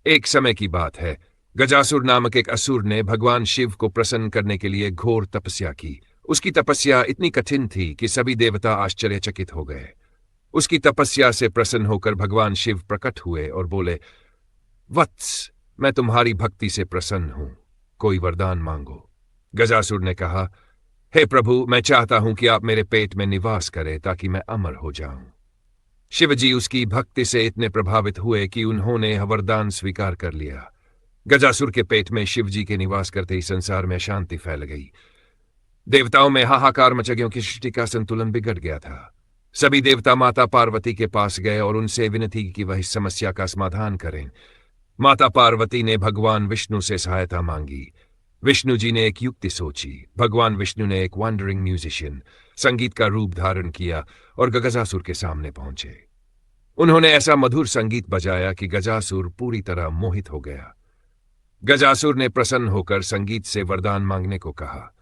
एक समय की बात है, गजासुर नामक एक असुर ने भगवान शिव को प्रसन्न करने के लिए घोर तपस्या की। उसकी तपस्या इतनी कठिन थी कि सभी देवता आश्चर्यचकित हो गए। उसकी तपस्या से प्रसन्न होकर भगवान शिव प्रकट हुए और बोले, वत्स, मैं तुम्हारी भक्ति से प्रसन्न हूं, कोई वरदान मांगो। गजासुर ने कहा, हे प्रभु, मैं चाहता हूं कि आप मेरे पेट में निवास करें ताकि मैं अमर हो जाऊं। शिवजी उसकी भक्ति से इतने प्रभावित हुए कि उन्होंने वरदान स्वीकार कर लिया। गजासुर के पेट में शिवजी के निवास करते ही संसार में शांति फैल गई। देवताओं में हाहाकार मच गया कि सृष्टि का संतुलन बिगड़ गया था। सभी देवता माता पार्वती के पास गए और उनसे विनती की कि वह इस समस्या का समाधान करें। माता पार्वती ने भगवान विष्णु से सहायता मांगी। विष्णु जी ने एक युक्ति सोची। भगवान विष्णु ने एक वॉन्डरिंग म्यूजिशियन, संगीत का रूप धारण किया और गजासुर के सामने पहुंचे। उन्होंने ऐसा मधुर संगीत बजाया कि गजासुर पूरी तरह मोहित हो गया। गजासुर ने प्रसन्न होकर संगीत से वरदान मांगने को कहा।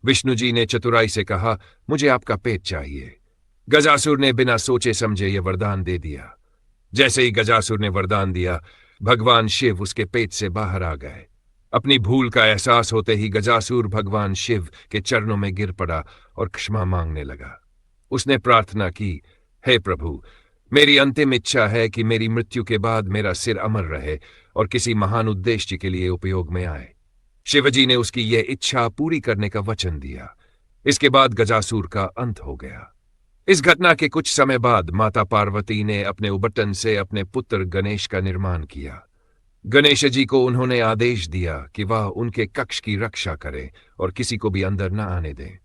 विष्णु जी ने चतुराई से कहा, मुझे आपका पेट चाहिए। गजासुर ने बिना सोचे समझे यह वरदान दे दिया। जैसे ही गजासुर ने वरदान दिया, भगवान शिव उसके पेट से बाहर आ गए। अपनी भूल का एहसास होते ही गजासुर भगवान शिव के चरणों में गिर पड़ा और क्षमा मांगने लगा। उसने प्रार्थना की, हे प्रभु, मेरी अंतिम इच्छा है कि मेरी मृत्यु के बाद मेरा सिर अमर रहे और किसी महान उद्देश्य के लिए उपयोग में आए। शिवजी ने उसकी यह इच्छा पूरी करने का वचन दिया। इसके बाद गजासुर का अंत हो गया। इस घटना के कुछ समय बाद माता पार्वती ने अपने उबटन से अपने पुत्र गणेश का निर्माण किया। गणेश जी को उन्होंने आदेश दिया कि वह उनके कक्ष की रक्षा करें और किसी को भी अंदर न आने दें।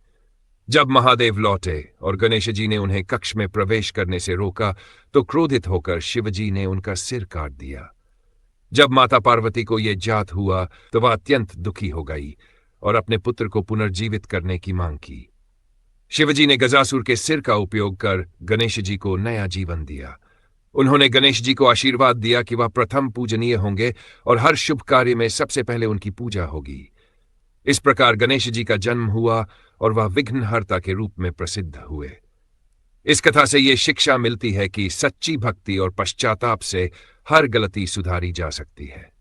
जब महादेव लौटे और गणेश जी ने उन्हें कक्ष में प्रवेश करने से रोका, तो क्रोधित होकर शिवजी ने उनका सिर काट दिया। जब माता पार्वती को यह जात हुआ तो वह अत्यंत दुखी हो गई और अपने पुत्र को पुनर्जीवित करने की मांग की। शिवजी ने गजासुर के सिर का उपयोग कर गणेश जी को नया जीवन दिया। उन्होंने गणेश जी को आशीर्वाद दिया कि वह प्रथम पूजनीय होंगे और हर शुभ कार्य में सबसे पहले उनकी पूजा होगी। इस प्रकार गणेश जी का जन्म हुआ और वह विघ्नहर्ता के रूप में प्रसिद्ध हुए। इस कथा से ये शिक्षा मिलती है कि सच्ची भक्ति और पश्चाताप से हर गलती सुधारी जा सकती है।